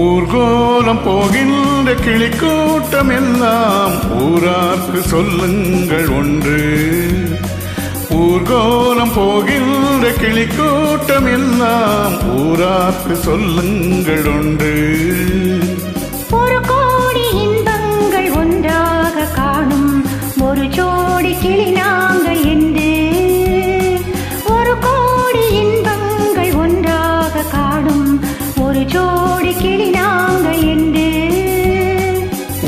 ஊர்கோலம் போகின்ற கிளிக்கூட்டம் எல்லாம் ஊரார்க்கு சொல்லுங்கள் ஒன்று. ஊர்கோலம் போகின்ற கிளிக்கூட்டம் எல்லாம் ஊரார்க்கு சொல்லுங்கள் ஒன்று. ஒரு கோடி இன்பங்கள் ஒன்றாக காணும் ஒரு ஜோடி கிளி நாங்கள் என்று. ஒரு கோடி இன்பங்கள் ஒன்றாக காணும் ஒரு ஜோடி கிளி நாங்கள் என்று.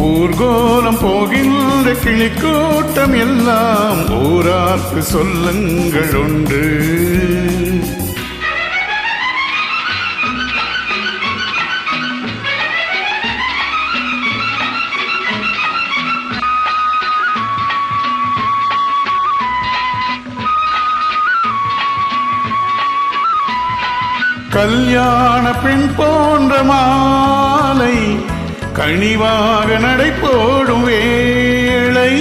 ஊர்கோலம் போகின்ற கிளிக்கூட்டம் எல்லாம் ஊரார்க்கு சொல்லுங்கள் ஒன்று. கல்யாண பெண் போன்ற மாலை கனிவாக நடை போடும் வேளை,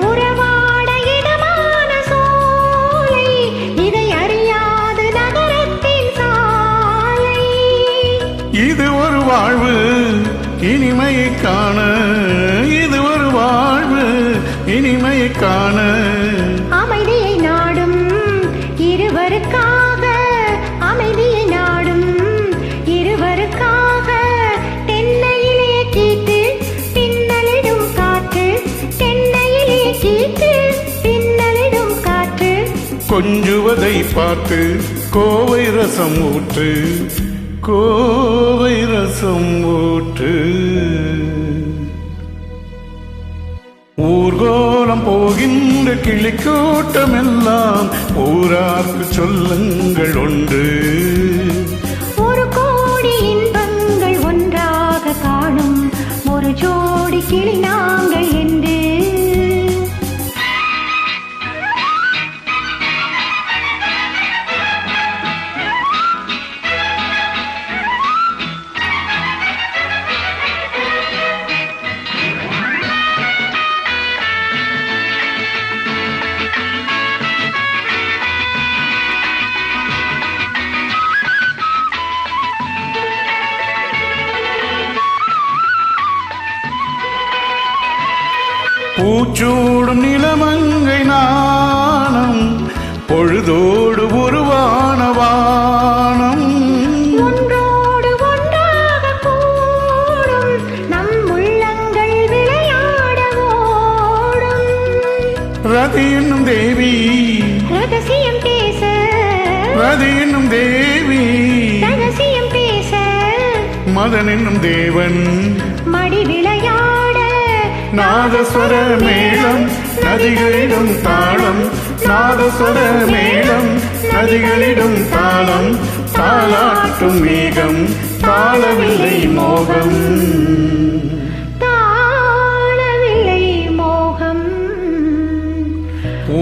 உறவாட இடமான சோலை இதை அறியாத நகரத்தின் சாலை. இது ஒரு வாழ்வு இனிமையை காண, இது ஒரு வாழ்வு இனிமையை காண. அமைதியை நாடும் இருவருக்காக, அமைதியை நாடும் இருவருக்காக. தென்னையிலே கீட்டு பின்னலிடும் காற்று, தென்னையிலே கீட்டு பின்னலிடும் காற்று. கொஞ்சுவதை பார்த்து கோவை ரசம் ஊற்று, கோவை ரசம் ஊற்று. ஊர்கோலம் போகின்ற கிளிக்கூட்டம் எல்லாம் ஊரார்க்கு சொல்லுங்கள் ஒன்று. ஒரு கோடி இன்பங்கள் ஒன்றாக காணும் ஒரு ஜோடி கிளி நாங்கள் என்று. பூச்சூடும் நிலமங்கை நாணம் பொழுதோடு உருவான வானம். ஒன்றோடு ஒன்றாக கூடும் நம் உள்ளங்கள் விளையாட ஓடும். ரதி என்னும் தேவி ரகசியம் பேச, ரதி என்னும் தேவி ரகசியம் பேச. மதன் என்னும் தேவன் மடி விளையாட நாதஸ்வர மேளம் நதிகளிடும் தாளம், நாதஸ்வர மேளம் நதிகளிடும் தாளம். தாளாட்டும் மேகம் தாளவில்லை மோகம், தாளவில்லை மோகம்.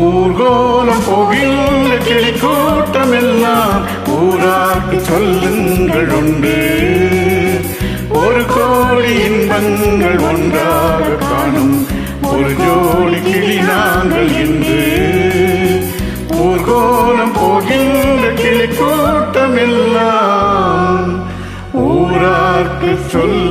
ஊர்கோலம் போகின்ற கிளிக்கூட்டம் எல்லாம் ஊரார்க்கு சொல்லுங்கள் ஒன்று. ஒரு கோடி இன்பங்கள் ஒன்றாக காணும் ஒரு ஜோடி கிளி நாங்கள் என்று. ஊர்கோலம் போகின்ற கிளிக்கூட்டம் எல்லாம் ஊரார்க்கு சொல்லுங்கள்